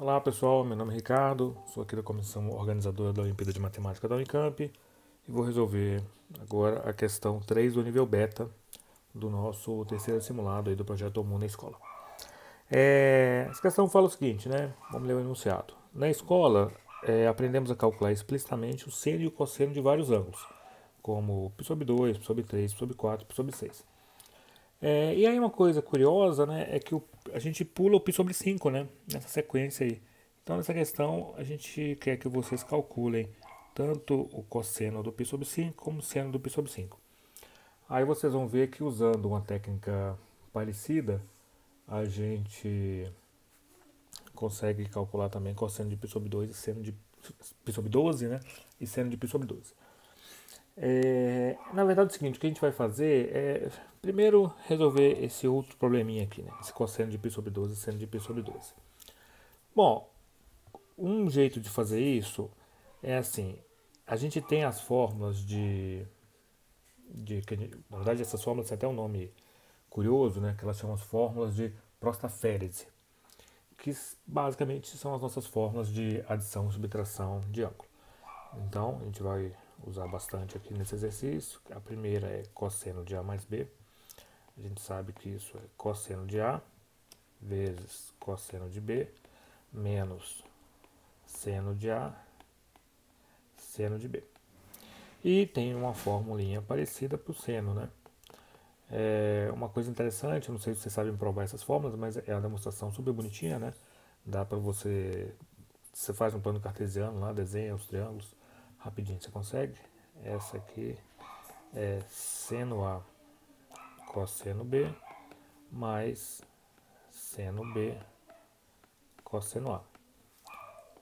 Olá pessoal, meu nome é Ricardo, sou aqui da comissão organizadora da Olimpíada de Matemática da Unicamp e vou resolver agora a questão 3 do nível beta do nosso terceiro simulado aí do projeto Omum na escola. Essa questão fala o seguinte, né? Vamos ler o enunciado. Na escola, aprendemos a calcular explicitamente o seno e o cosseno de vários ângulos, como π sobre 2, π sobre 3, π sobre 4, π sobre 6. E aí uma coisa curiosa, né, é que a gente pula o π sobre 5, né, nessa sequência aí. Então nessa questão a gente quer que vocês calculem tanto o cosseno do π sobre 5 como o seno do π sobre 5. Aí vocês vão ver que usando uma técnica parecida, a gente consegue calcular também cosseno de π sobre 2 e seno de π sobre 12, né, e seno de π sobre 12. Na verdade é o seguinte, o que a gente vai fazer é primeiro resolver esse outro probleminha aqui, né? Esse cosseno de π sobre 12 e seno de π sobre 12. Bom, um jeito de fazer isso é assim, a gente tem as fórmulas na verdade essas fórmulas têm até um nome curioso, né? Que elas chamam as fórmulas de Prostaférese, que basicamente são as nossas fórmulas de adição e subtração de ângulo. Então, a gente vai usar bastante aqui nesse exercício. A primeira é cosseno de A mais B. A gente sabe que isso é cosseno de A vezes cosseno de B menos seno de A, seno de B. E tem uma formulinha parecida para o seno, né? Uma coisa interessante, não sei se vocês sabem provar essas fórmulas, mas é a demonstração super bonitinha, né? Dá para você faz um plano cartesiano lá, desenha os triângulos, rapidinho você consegue. Essa aqui é seno A cosseno B mais seno B cosseno A.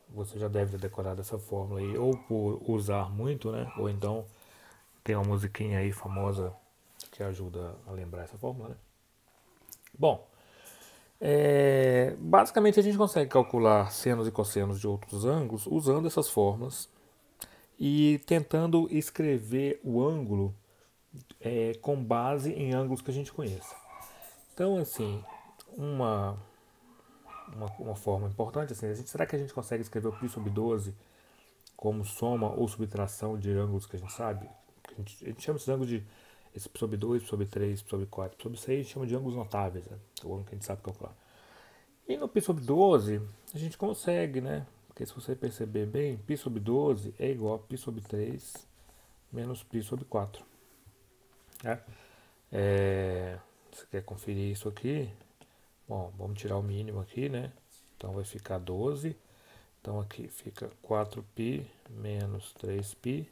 Você já deve ter decorado essa fórmula aí, ou por usar muito, né? Ou então tem uma musiquinha aí famosa que ajuda a lembrar essa fórmula, né? Bom, basicamente a gente consegue calcular senos e cossenos de outros ângulos usando essas fórmulas e tentando escrever o ângulo com base em ângulos que a gente conheça. Então, assim, uma forma importante, assim, será que a gente consegue escrever o π sobre 12 como soma ou subtração de ângulos que a gente sabe? A gente chama esses ângulos de esse π sobre 2, π sobre 3, π sobre 4, π sobre 6, a gente chama de ângulos notáveis, né? O ângulo que a gente sabe calcular. E no π sobre 12, a gente consegue, né? Porque se você perceber bem, π sobre 12 é igual a π sobre 3 menos π sobre 4. Né? Você quer conferir isso aqui? Bom, vamos tirar o mínimo aqui, né? Então vai ficar 12. Então aqui fica 4π menos 3π,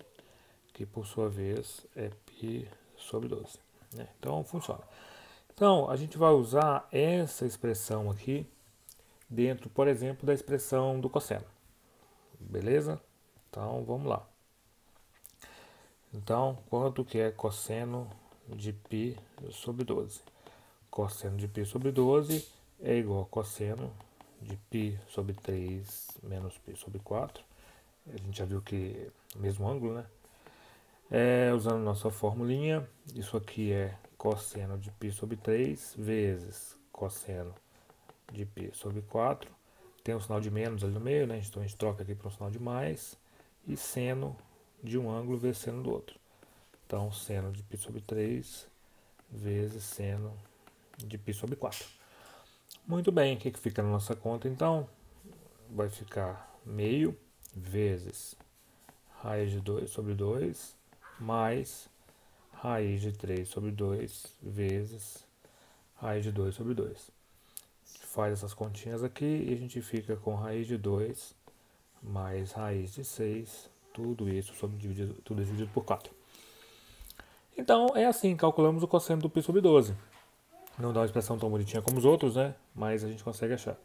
que por sua vez é π sobre 12. Né? Então funciona. Então a gente vai usar essa expressão aqui dentro, por exemplo, da expressão do cosseno. Beleza? Então vamos lá. Então, quanto que é cosseno de π sobre 12? Cosseno de π sobre 12 é igual a cosseno de π sobre 3 menos π sobre 4. A gente já viu que é o mesmo ângulo, né? Usando nossa formulinha, isso aqui é cosseno de π sobre 3 vezes cosseno de π sobre 4. Tem um sinal de menos ali no meio, né? Então a gente troca aqui para um sinal de mais. E seno de um ângulo vezes seno do outro. Então, seno de π sobre 3 vezes seno de π sobre 4. Muito bem, o que fica na nossa conta então? Vai ficar meio vezes raiz de 2 sobre 2 mais raiz de 3 sobre 2 vezes raiz de 2 sobre 2. A gente faz essas continhas aqui e a gente fica com raiz de 2 mais raiz de 6, tudo isso tudo dividido por 4. Então é assim, calculamos o cosseno do π sobre 12. Não dá uma expressão tão bonitinha como os outros, né? Mas a gente consegue achar.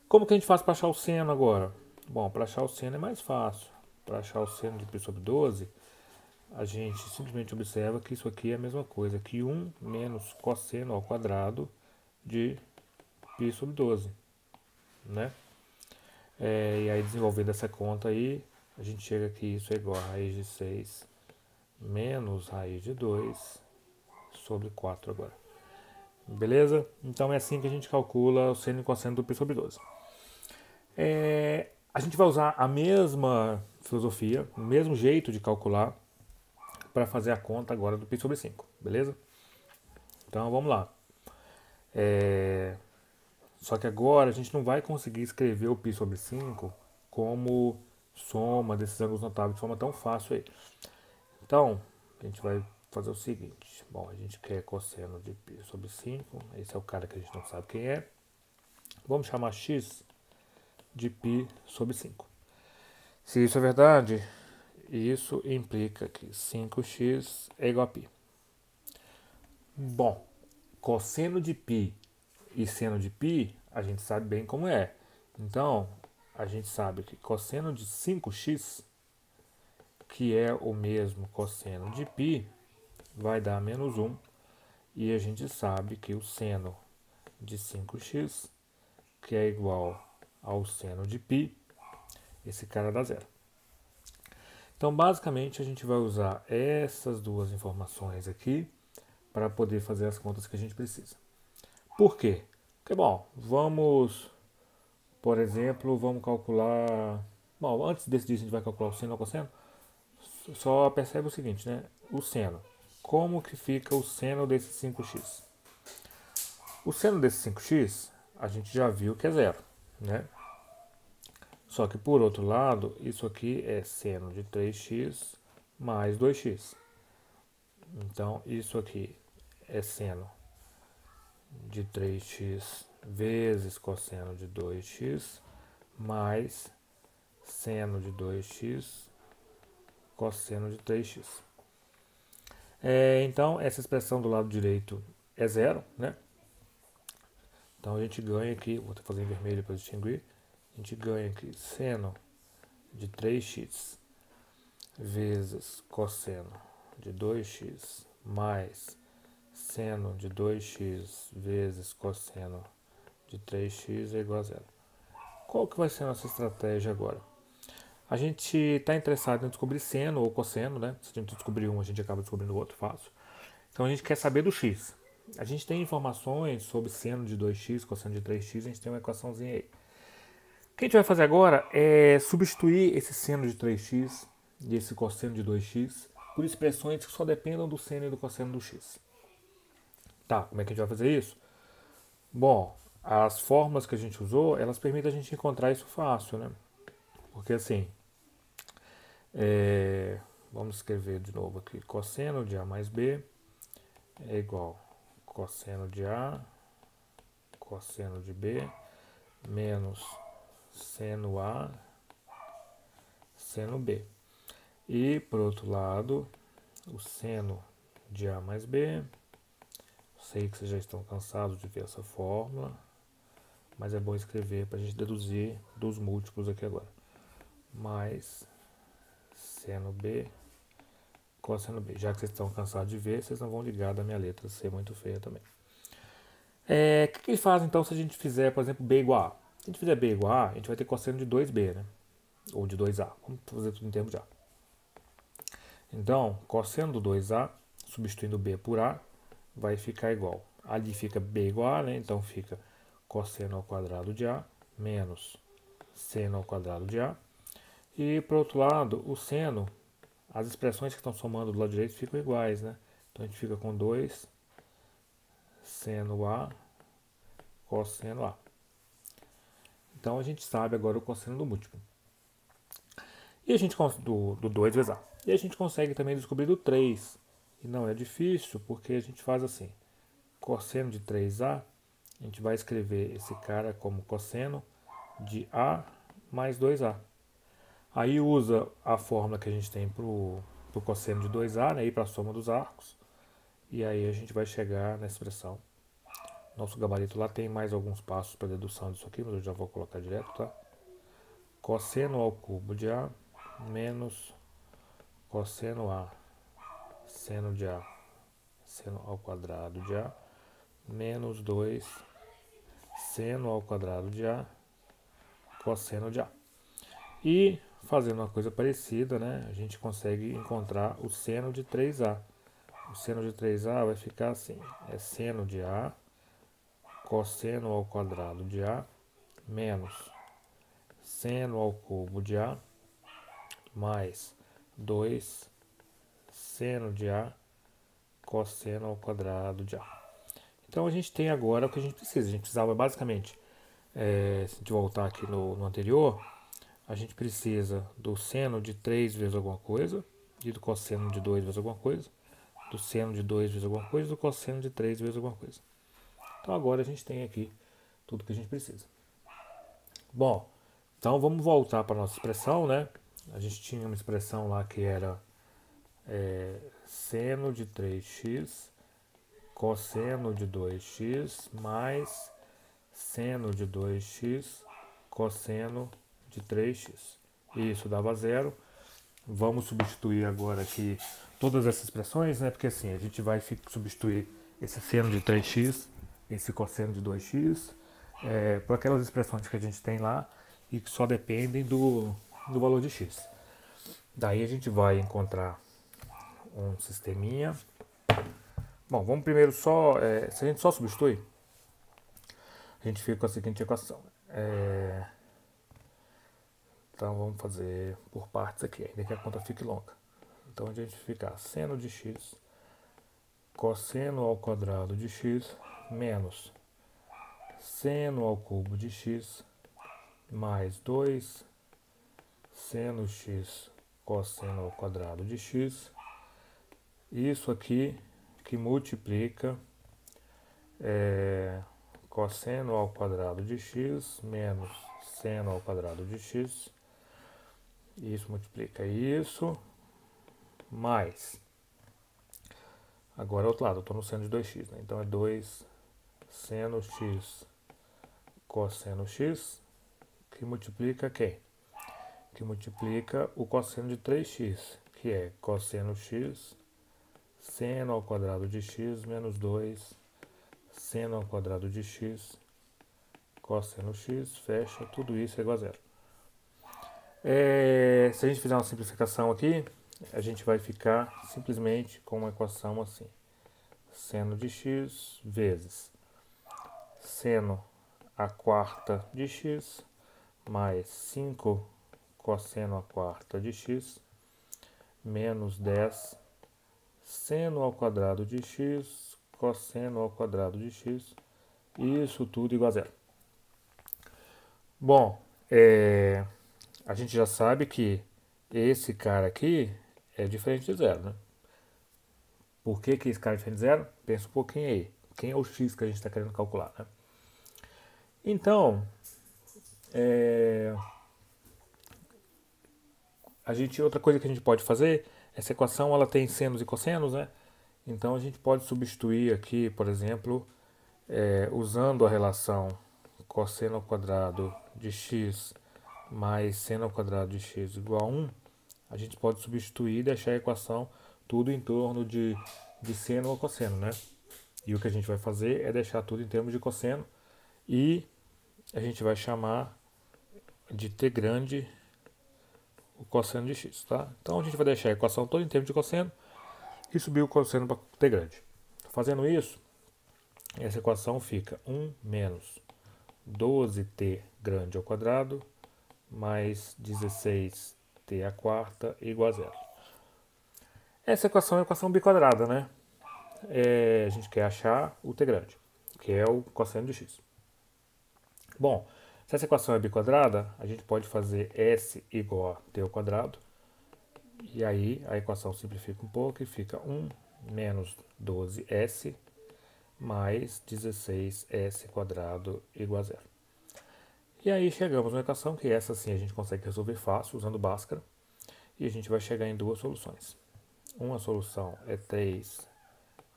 Como que a gente faz para achar o seno agora? Bom, para achar o seno é mais fácil. Para achar o seno de π sobre 12, a gente simplesmente observa que isso aqui é a mesma coisa que 1 menos cosseno ao quadrado de π sobre 12. Né? E aí, desenvolvendo essa conta aí, a gente chega que isso é igual a raiz de 6 menos raiz de 2 sobre 4 agora. Beleza? Então é assim que a gente calcula o seno e cosseno do π sobre 12. A gente vai usar a mesma filosofia, o mesmo jeito de calcular para fazer a conta agora do π sobre 5, beleza? Então vamos lá. Só que agora a gente não vai conseguir escrever o π sobre 5 como soma desses ângulos notáveis de forma tão fácil aí. Então, a gente vai fazer o seguinte. Bom, a gente quer cosseno de π sobre 5. Esse é o cara que a gente não sabe quem é. Vamos chamar x de π sobre 5. Se isso é verdade, isso implica que 5x é igual a π. Bom, cosseno de π e seno de π, a gente sabe bem como é. Então, a gente sabe que cosseno de 5x, que é o mesmo cosseno de π, vai dar menos 1. E a gente sabe que o seno de 5x, que é igual ao seno de π, esse cara dá zero. Então, basicamente, a gente vai usar essas duas informações aqui para poder fazer as contas que a gente precisa. Por quê? Porque, bom, por exemplo, vamos calcular... Bom, antes desse dia a gente vai calcular o seno ou cosseno. Só percebe o seguinte, né? O seno. Como que fica o seno desse 5x? O seno desse 5x, a gente já viu que é zero, né? Só que, por outro lado, isso aqui é seno de 3x mais 2x. Então, isso aqui é seno de 3x vezes cosseno de 2x mais seno de 2x cosseno de 3x. Então, essa expressão do lado direito é zero, né? Então, a gente ganha aqui, vou fazer em vermelho para distinguir, a gente ganha aqui seno de 3x vezes cosseno de 2x mais seno de 2x vezes cosseno de 3x é igual a zero. Qual que vai ser a nossa estratégia agora? A gente está interessado em descobrir seno ou cosseno, né? Se a gente descobrir um, a gente acaba descobrindo o outro fácil. Então a gente quer saber do x. A gente tem informações sobre seno de 2x, cosseno de 3x, a gente tem uma equaçãozinha aí. O que a gente vai fazer agora é substituir esse seno de 3x e esse cosseno de 2x por expressões que só dependam do seno e do cosseno do x. Tá, como é que a gente vai fazer isso? Bom, as fórmulas que a gente usou, elas permitem a gente encontrar isso fácil, né? Porque assim, vamos escrever de novo aqui, cosseno de A mais B é igual a cosseno de A, cosseno de B, menos seno A, seno B. E, por outro lado, o seno de A mais B, sei que vocês já estão cansados de ver essa fórmula, mas é bom escrever para a gente deduzir dos múltiplos aqui agora. Mais seno B, cosseno B. Já que vocês estão cansados de ver, vocês não vão ligar da minha letra ser muito feia também. O que ele faz então se a gente fizer, por exemplo, B igual a A? Se a gente fizer B igual a A, a gente vai ter cosseno de 2B, né? Ou de 2A. Vamos fazer tudo em termos de A. Então, cosseno do 2A, substituindo B por A, vai ficar igual. Ali fica B igual a A, né? Então fica cosseno ao quadrado de A menos seno ao quadrado de A. E, por outro lado, o seno, as expressões que estão somando do lado direito ficam iguais, né? Então a gente fica com 2 seno A cosseno A. Então a gente sabe agora o cosseno do múltiplo. E a gente do 2 vezes A. E a gente consegue também descobrir do 3. E não é difícil, porque a gente faz assim. Cosseno de 3A, a gente vai escrever esse cara como cosseno de A mais 2A. Aí usa a fórmula que a gente tem para o cosseno de 2A, né, e para a soma dos arcos. E aí a gente vai chegar na expressão. Nosso gabarito lá tem mais alguns passos para dedução disso aqui, mas eu já vou colocar direto, tá? Cosseno ao cubo de A menos cosseno A seno de A seno ao quadrado de A menos 2 seno ao quadrado de A cosseno de A. E fazendo uma coisa parecida, né, a gente consegue encontrar o seno de 3A. O seno de 3A vai ficar assim, é seno de A cosseno ao quadrado de A menos seno ao cubo de A mais 2 seno de A cosseno ao quadrado de A. Então a gente tem agora o que a gente precisa. A gente precisava basicamente, se a gente voltar aqui no anterior, a gente precisa do seno de 3 vezes alguma coisa, e do cosseno de 2 vezes alguma coisa, do seno de 2 vezes alguma coisa, e do cosseno de 3 vezes alguma coisa. Então agora a gente tem aqui tudo que a gente precisa. Bom, então vamos voltar para a nossa expressão, né? A gente tinha uma expressão lá que era seno de 3x cosseno de 2x mais seno de 2x cosseno de 3x. Isso dava zero. Vamos substituir agora aqui todas essas expressões, né? Porque assim, a gente vai substituir esse seno de 3x, esse cosseno de 2x, por aquelas expressões que a gente tem lá e que só dependem do valor de x. Daí a gente vai encontrar um sisteminha. Bom, vamos primeiro só, se a gente só substitui, a gente fica com a seguinte equação. Então vamos fazer por partes aqui, ainda que a conta fique longa. Então a gente fica seno de x cosseno ao quadrado de x menos seno ao cubo de x mais 2 seno x cosseno ao quadrado de x. Isso aqui que multiplica cosseno ao quadrado de x menos seno ao quadrado de x. Isso multiplica isso, mais. Agora outro lado, eu estou no seno de 2x, né? Então é 2 seno x cosseno x, que multiplica quem? Que multiplica o cosseno de 3x, que é cosseno x seno ao quadrado de x menos 2 seno ao quadrado de x cosseno x, fecha, tudo isso é igual a zero. Se a gente fizer uma simplificação aqui, a gente vai ficar simplesmente com uma equação assim. Seno de x vezes seno a quarta de x mais 5 cosseno a quarta de x menos 10 seno ao quadrado de x cosseno ao quadrado de x, isso tudo igual a zero. Bom, a gente já sabe que esse cara aqui é diferente de zero, né? Por que esse cara é diferente de zero? Pensa um pouquinho aí. Quem é o x que a gente está querendo calcular, né? Então, outra coisa que a gente pode fazer, essa equação ela tem senos e cossenos, né? Então a gente pode substituir aqui, por exemplo, usando a relação cosseno ao quadrado de x mais seno ao quadrado de x igual a 1, a gente pode substituir e deixar a equação tudo em torno de seno ou cosseno, né? E o que a gente vai fazer é deixar tudo em termos de cosseno e a gente vai chamar de t grande o cosseno de x, tá? Então a gente vai deixar a equação toda em termos de cosseno e subir o cosseno para t grande. Fazendo isso, essa equação fica 1 menos 12t grande ao quadrado mais 16t à quarta igual a zero. Essa equação é uma equação biquadrada, né? A gente quer achar o t grande, que é o cosseno de x. Bom, se essa equação é biquadrada, a gente pode fazer s igual a t ao quadrado. E aí a equação simplifica um pouco e fica 1 menos 12s mais 16s quadrado igual a zero. E aí chegamos na equação que essa sim a gente consegue resolver fácil usando Bhaskara. E a gente vai chegar em duas soluções. Uma solução é 3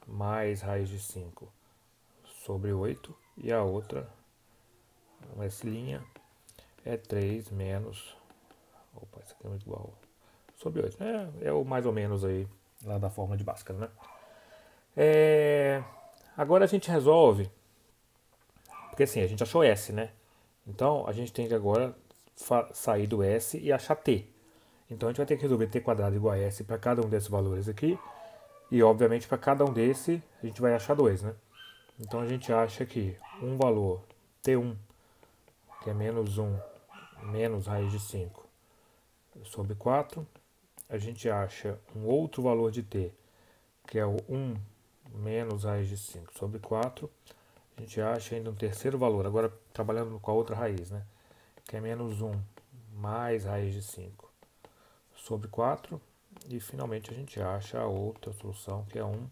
mais raiz de 5 sobre 8. E a outra, essa linha, é 3 menos... Opa, isso aqui é muito igual. Sobre 8. É o mais ou menos aí, lá da forma de Bhaskara, né? Agora a gente resolve, porque assim, a gente achou S, né? Então a gente tem que agora sair do S e achar T. Então a gente vai ter que resolver T quadrado igual a S para cada um desses valores aqui. E obviamente para cada um desse a gente vai achar 2, né? Então a gente acha que um valor T1, que é menos 1 menos raiz de 5 sobre 4. A gente acha um outro valor de t, que é o 1 menos raiz de 5 sobre 4. A gente acha ainda um terceiro valor, agora trabalhando com a outra raiz, né? Que é menos 1 mais raiz de 5 sobre 4. E finalmente a gente acha a outra solução, que é 1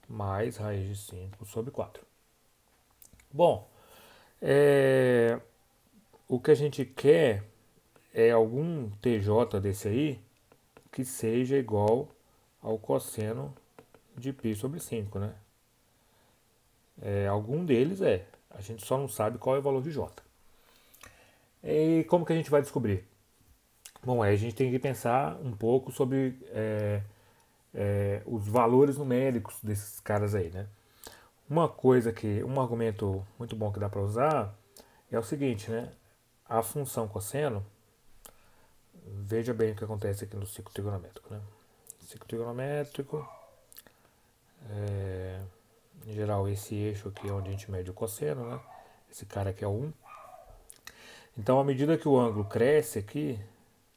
mais raiz de 5 sobre 4. Bom, o que a gente quer é algum TJ desse aí que seja igual ao cosseno de π sobre 5, né? Algum deles é. A gente só não sabe qual é o valor de J. E como que a gente vai descobrir? Bom, aí a gente tem que pensar um pouco sobre os valores numéricos desses caras aí, né? Um argumento muito bom que dá para usar é o seguinte, né? A função cosseno, veja bem o que acontece aqui no ciclo trigonométrico, né? Ciclo trigonométrico, em geral esse eixo aqui é onde a gente mede o cosseno, né? Esse cara aqui é o 1. Então, à medida que o ângulo cresce aqui,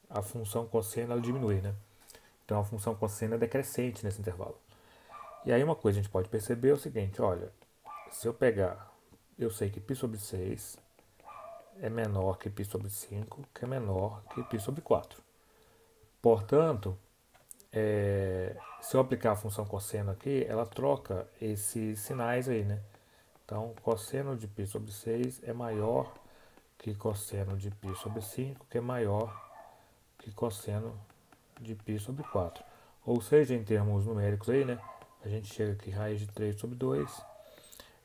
a função cosseno ela diminui, né? Então, a função cosseno é decrescente nesse intervalo. E aí uma coisa a gente pode perceber é o seguinte, olha, se eu pegar, eu sei que π sobre 6 é menor que π sobre 5, que é menor que π sobre 4. Portanto, se eu aplicar a função cosseno aqui, ela troca esses sinais aí, né? Então, cosseno de π sobre 6 é maior que cosseno de π sobre 5, que é maior que cosseno de π sobre 4. Ou seja, em termos numéricos aí, né? A gente chega que raiz de 3 sobre 2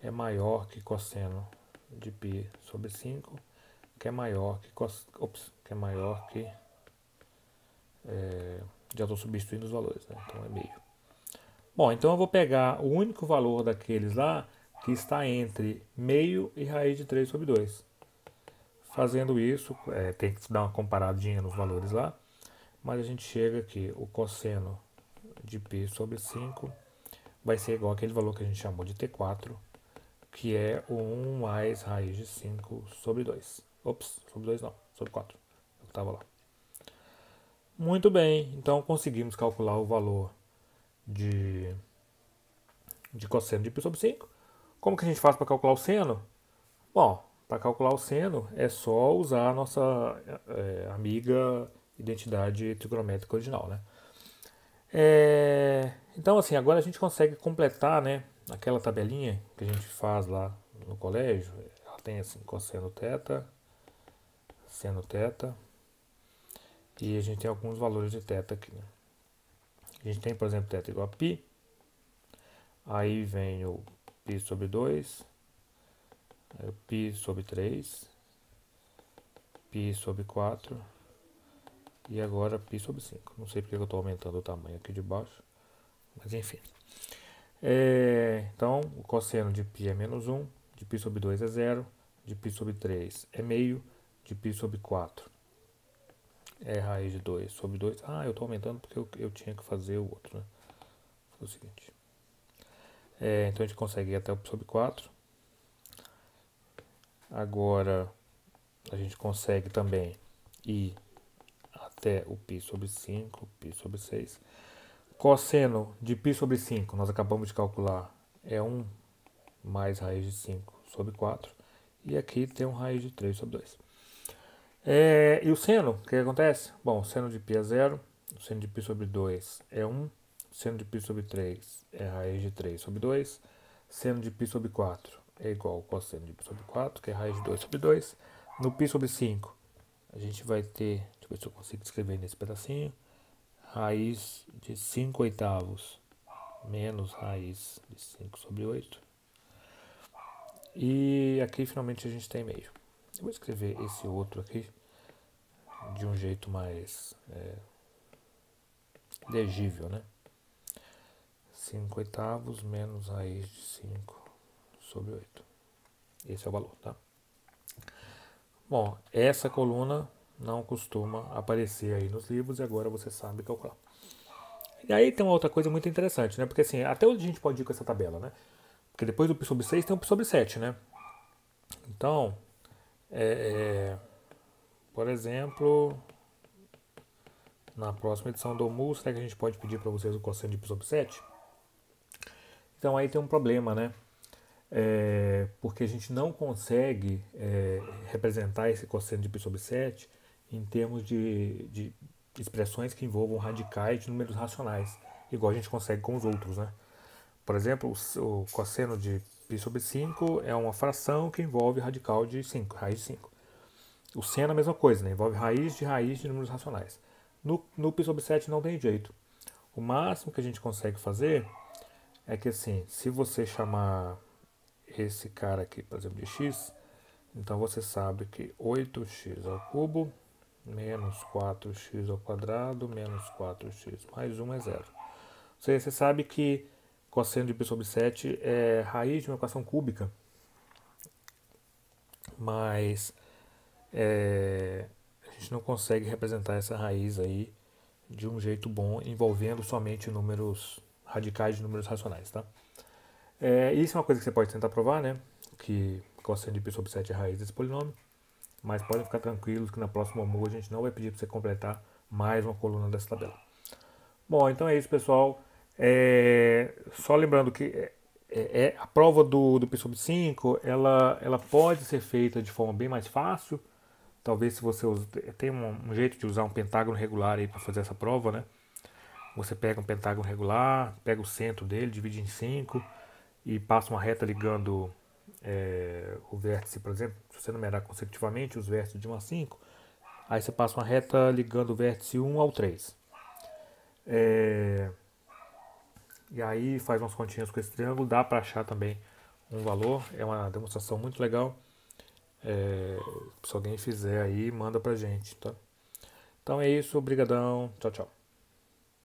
é maior que cosseno de π sobre 5, que é maior que que é maior que já estou substituindo os valores, né? Então é meio. Bom, então eu vou pegar o único valor daqueles lá que está entre meio e raiz de 3 sobre 2. Fazendo isso, tem que dar uma comparadinha nos valores lá, mas a gente chega que o cosseno de π sobre 5 vai ser igual àquele valor que a gente chamou de T4, que é o 1 mais raiz de 5 sobre 2. Ops, sobre 2 não, sobre 4. Eu estava lá. Muito bem, então conseguimos calcular o valor de cosseno de π sobre 5. Como que a gente faz para calcular o seno? Bom, para calcular o seno é só usar a nossa amiga identidade trigonométrica original, né? Então, assim, agora a gente consegue completar, né, aquela tabelinha que a gente faz lá no colégio. Ela tem assim, cosseno θ, seno θ, e a gente tem alguns valores de θ aqui, né? A gente tem, por exemplo, θ igual a π, aí vem o π sobre 2, o π sobre 3, π sobre 4, e agora π sobre 5. Não sei porque eu estou aumentando o tamanho aqui de baixo, mas enfim. Então, o cosseno de π é menos 1, de π sobre 2 é 0, de π sobre 3 é meio, de π sobre 4 é raiz de 2 sobre 2. Ah, eu estou aumentando porque eu tinha que fazer o outro, né? Foi o seguinte. Então a gente consegue ir até o π sobre 4. Agora a gente consegue também ir até o π sobre 5, π sobre 6. Cosseno de π sobre 5, nós acabamos de calcular, é 1 mais raiz de 5 sobre 4. E aqui tem um raiz de 3 sobre 2. E o seno, o que acontece? Bom, o seno de π é 0, o seno de π sobre 2 é 1, o seno de π sobre 3 é raiz de 3 sobre 2, seno de π sobre 4 é igual ao cosseno de π sobre 4, que é raiz de 2 sobre 2. No π sobre 5, a gente vai ter, deixa eu ver se eu consigo escrever nesse pedacinho, raiz de 5 oitavos menos raiz de 5 sobre 8. E aqui finalmente a gente tem meio. Eu vou escrever esse outro aqui de um jeito mais legível, né? 5 oitavos menos raiz de 5 sobre 8. Esse é o valor, tá? Bom, essa coluna não costuma aparecer aí nos livros e agora você sabe calcular. E aí tem uma outra coisa muito interessante, né? Porque assim, até onde a gente pode ir com essa tabela, né? Porque depois do π sobre 6 tem o π sobre 7, né? Então, Por exemplo, na próxima edição do MU, será que a gente pode pedir para vocês o cosseno de π sobre 7? Então aí tem um problema, né? Porque a gente não consegue representar esse cosseno de π sobre 7 em termos de expressões que envolvam radicais de números racionais, igual a gente consegue com os outros, né? Por exemplo, o cosseno de π sobre 5 é uma fração que envolve radical de 5, raiz de 5. O seno é a mesma coisa, né? Envolve raiz de números racionais. No π sobre 7 não tem jeito. O máximo que a gente consegue fazer é que, assim, se você chamar esse cara aqui, por exemplo, de x, então você sabe que 8x ao cubo menos 4x ao quadrado menos 4x mais 1 é zero. Ou seja, você sabe que cosseno de π sobre 7 é raiz de uma equação cúbica, mas a gente não consegue representar essa raiz aí de um jeito bom, envolvendo somente números radicais de números racionais, tá? Isso é uma coisa que você pode tentar provar, né? Que cosseno de π sobre 7 é raiz desse polinômio, mas podem ficar tranquilos que na próxima MU a gente não vai pedir para você completar mais uma coluna dessa tabela. Bom, então é isso, pessoal. Só lembrando que a prova do π sobre 5, ela pode ser feita de forma bem mais fácil. Talvez se você tem um jeito de usar um pentágono regular aí para fazer essa prova, né? Você pega um pentágono regular, pega o centro dele, divide em 5 e passa uma reta ligando o vértice, por exemplo, se você numerar consecutivamente os vértices de 1 a 5, aí você passa uma reta ligando o vértice 1 ao 3. E aí faz umas continhas com esse triângulo, dá para achar também um valor. É uma demonstração muito legal. Se alguém fizer aí, manda pra gente, tá? Então é isso, obrigadão, tchau, tchau.